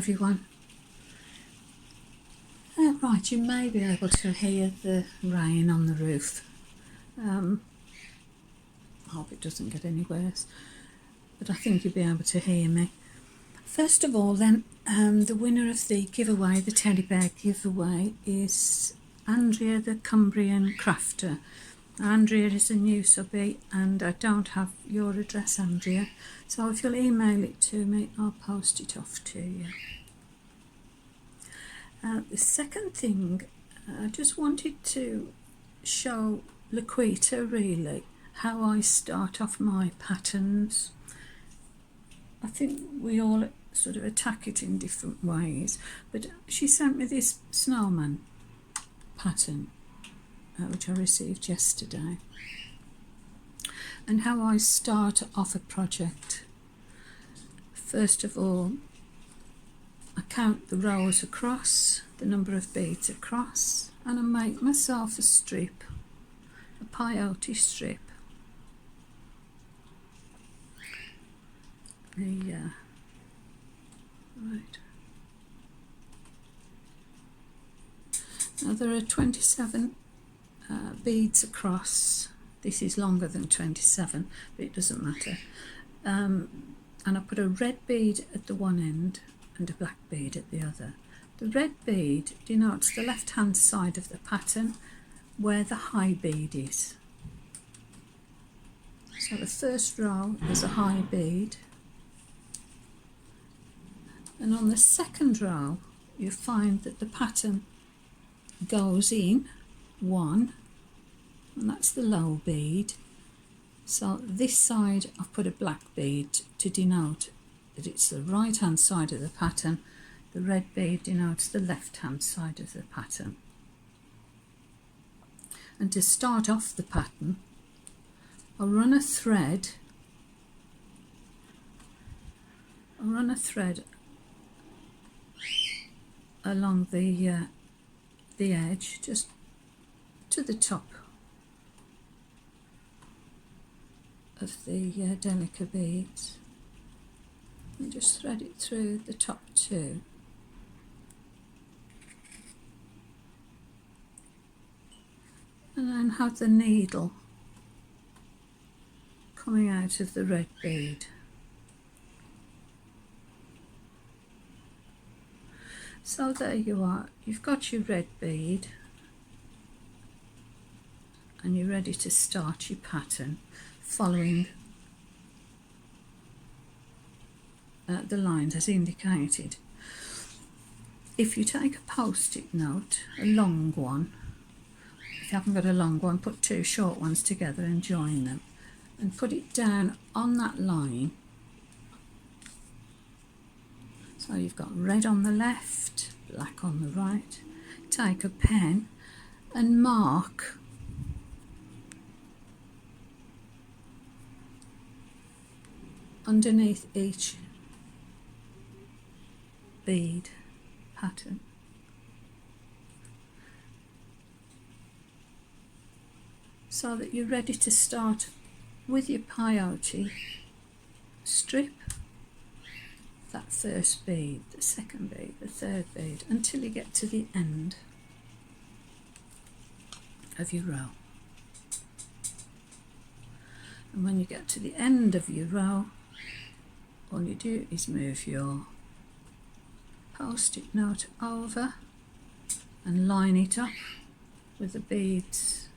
everyone. Right, you may be able to hear the rain on the roof. I hope it doesn't get any worse, but I think you'll be able to hear me. First of all then, the winner of the giveaway, the teddy bear giveaway, is Andrea the Cumbrian Crafter. Andrea is a new subby and I don't have your address, Andrea, so if you'll email it to me, I'll post it off to you. The second thing, I just wanted to show Laquita really how I start off my patterns. I think we all sort of attack it in different ways, but she sent me this snowman pattern which I received yesterday, and how I start off a project. First of all, I count the rows across, the number of beads across, and I make myself a strip, a peyote strip. Right. Now there are 27 beads across. This is longer than 27, but it doesn't matter. And I put a red bead at the one end and a black bead at the other. The red bead denotes the left hand side of the pattern where the high bead is. So the first row is a high bead, and on the second row you find that the pattern goes in one, and that's the low bead. So this side I've put a black bead to denote that it's the right hand side of the pattern. The red bead denotes the left hand side of the pattern. And to start off the pattern, I'll run a thread along the edge, just to the top of the delica beads, and just thread it through the top two. And then have the needle coming out of the red bead. So there you are, you've got your red bead and you're ready to start your pattern following the lines as indicated. If you take a post-it note, a long one, if you haven't got a long one, put two short ones together and join them, and put it down on that line. So you've got red on the left, black on the right. Take a pen and mark underneath each bead pattern. So that you're ready to start with your peyote strip, that first bead, the second bead, the third bead, until you get to the end of your row. And when you get to the end of your row, all you do is move your post-it note over and line it up with the beads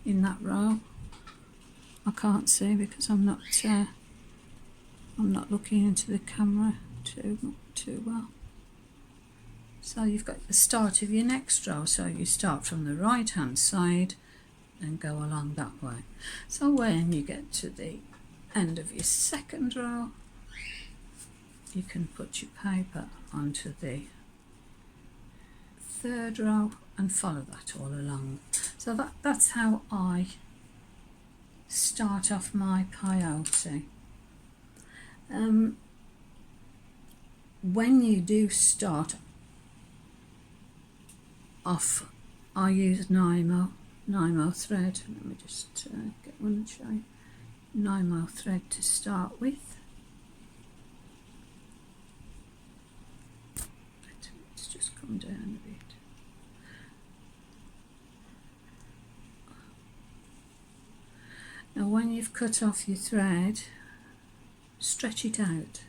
in that row. I can't see because I'm not looking into the camera too well. So you've got the start of your next row, so you start from the right hand side and go along that way. So when you get to the end of your second row, you can put your paper onto the third row and follow that all along. So that's how I start off my peyote. When you do start off, I use Nymo thread. Let me just get one and show you. Nymo thread to start with. come down a bit. Now when you've cut off your thread, stretch it out.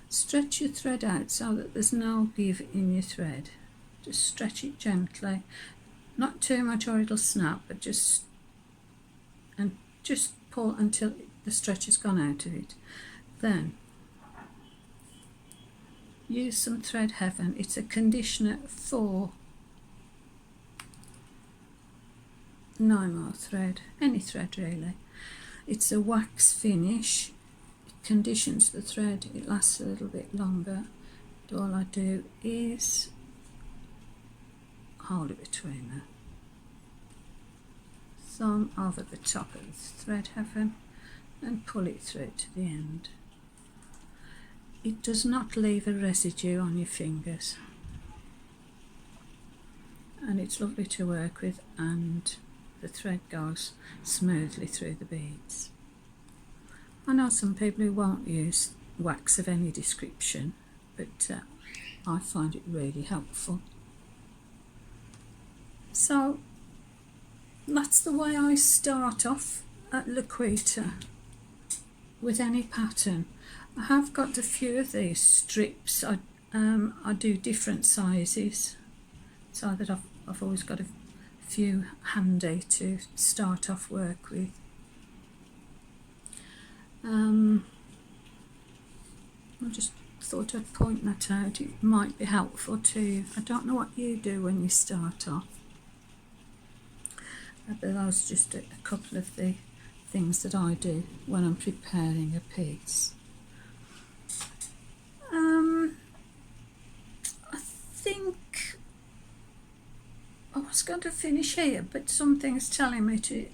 Stretch your thread out so that there's no give in your thread. Just stretch it gently, not too much or it'll snap, but just pull until the stretch has gone out of it. Then use some Thread Heaven. It's a conditioner for Nymo thread, any thread really. It's a wax finish. It conditions the thread, it lasts a little bit longer. But all I do is hold it between the thumb over the top of the Thread Heaven and pull it through to the end. It does not leave a residue on your fingers, and it's lovely to work with, and the thread goes smoothly through the beads. I know some people who won't use wax of any description, but I find it really helpful. So that's the way I start off at Laquita with any pattern. I have got a few of these strips. I do different sizes so that I've always got a few handy to start off work with. I just thought I'd point that out. It might be helpful to you. I don't know what you do when you start off. But those are just a couple of the things that I do when I'm preparing a piece. I think I was going to finish here, but something's telling me to.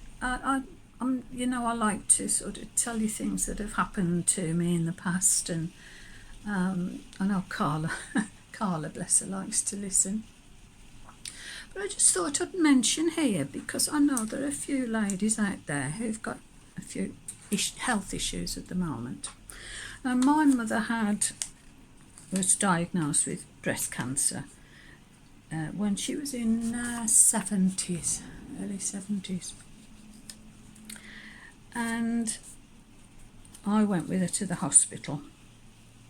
You know, I like to sort of tell you things that have happened to me in the past, and I know Carla, bless her, likes to listen. But I just thought I'd mention here, because I know there are a few ladies out there who've got a few health issues at the moment. Now, my mother was diagnosed with breast cancer when she was in early 70s. And I went with her to the hospital,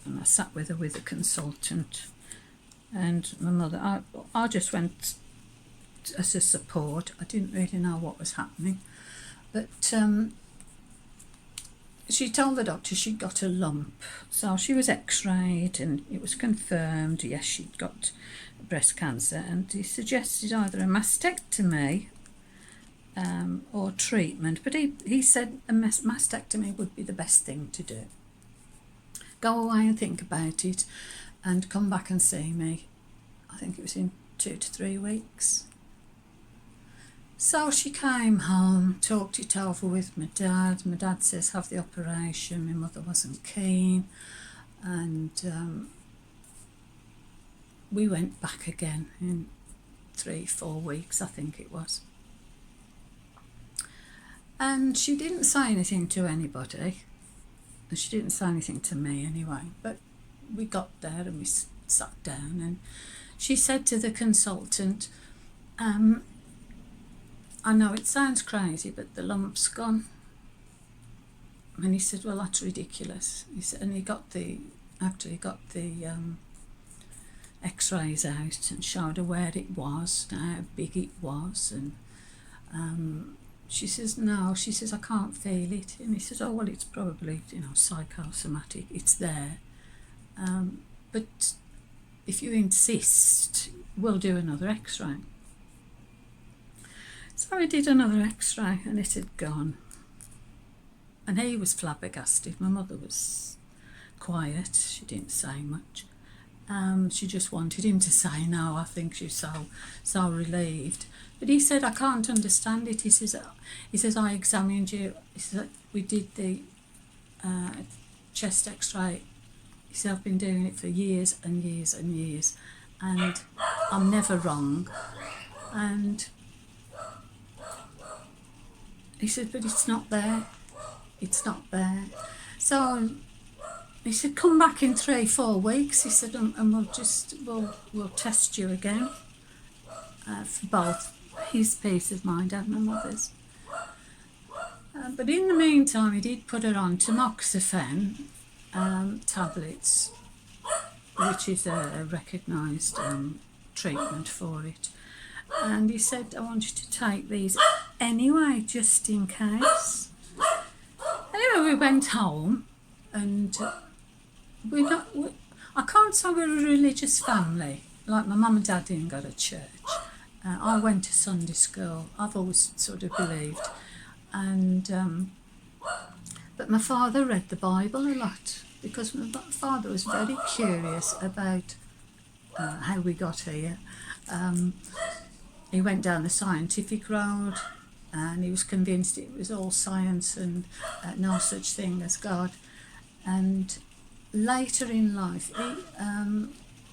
and I sat with her with a consultant. And my mother, I just went as a support. I didn't really know what was happening, but she told the doctor she'd got a lump, so she was x-rayed and it was confirmed, yes, she'd got breast cancer, and he suggested either a mastectomy or treatment, but he said a mastectomy would be the best thing to do. Go away and think about it and come back and see me. I think it was in 2 to 3 weeks. So she came home, talked it over with my dad. My dad says have the operation. My mother wasn't keen, and we went back again in 3-4 weeks, I think it was. And she didn't say anything to anybody, and she didn't say anything to me anyway, but we got there and we sat down, and she said to the consultant, I know it sounds crazy, but the lump's gone. And he said, well, that's ridiculous. He said, and he got the x-rays out and showed her where it was, how big it was, and she says, no, she says, I can't feel it. And he says, oh, well, it's probably, psychosomatic, it's there. But if you insist, we'll do another x-ray. So we did another x-ray and it had gone. And he was flabbergasted. My mother was quiet, she didn't say much. She just wanted him to say no. I think she was so relieved. But he said, I can't understand it. He says, I examined you. He said, we did the chest x-ray. He said, I've been doing it for years and years and years, and I'm never wrong. And he said, but it's not there. It's not there. So he said, come back in 3-4 weeks. He said, and we'll test you again for both his peace of mind and my mother's. But in the meantime, he did put her on tamoxifen tablets, which is a recognised treatment for it. And he said, I want you to take these anyway, just in case. Anyway, we went home, and I can't say we're a religious family. Like, my mum and dad didn't go to church. I went to Sunday school. I've always sort of believed. And but my father read the Bible a lot, because my father was very curious about how we got here. He went down the scientific road, and he was convinced it was all science and no such thing as God. And later in life,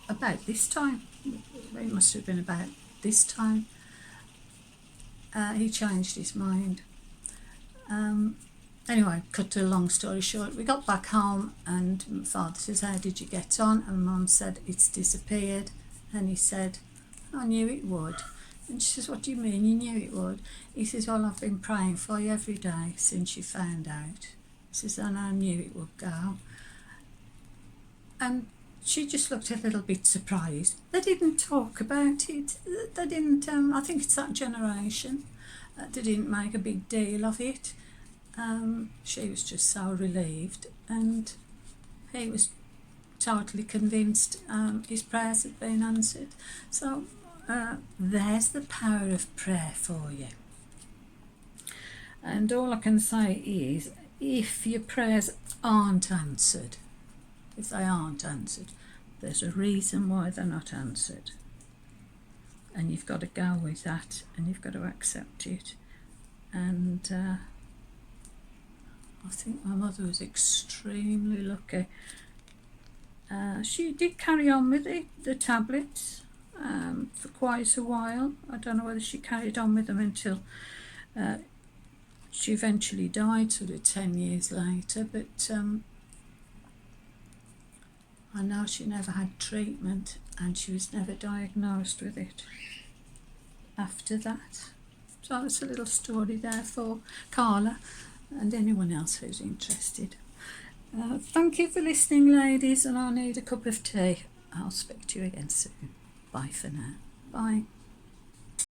about this time, it must have been about this time, he changed his mind. Anyway, cut to a long story short, we got back home, and my father says, how did you get on? And Mum said, it's disappeared. And he said, I knew it would. And she says, what do you mean you knew it would? He says, well, I've been praying for you every day since you found out. He says, and I knew it would go. And she just looked a little bit surprised. They didn't talk about it. They didn't, I think it's that generation. They didn't make a big deal of it. She was just so relieved, and he was totally convinced his prayers had been answered. So there's the power of prayer for you. And all I can say is, if your prayers aren't answered, if they aren't answered, there's a reason why they're not answered. And you've got to go with that, and you've got to accept it. And I think my mother was extremely lucky. She did carry on with the tablets for quite a while. I don't know whether she carried on with them until she eventually died, sort of 10 years later. But I know she never had treatment, and she was never diagnosed with it after that. So it's a little story there for Carla and anyone else who's interested. Thank you for listening, ladies, and I need a cup of tea. I'll speak to you again soon. Bye for now. Bye.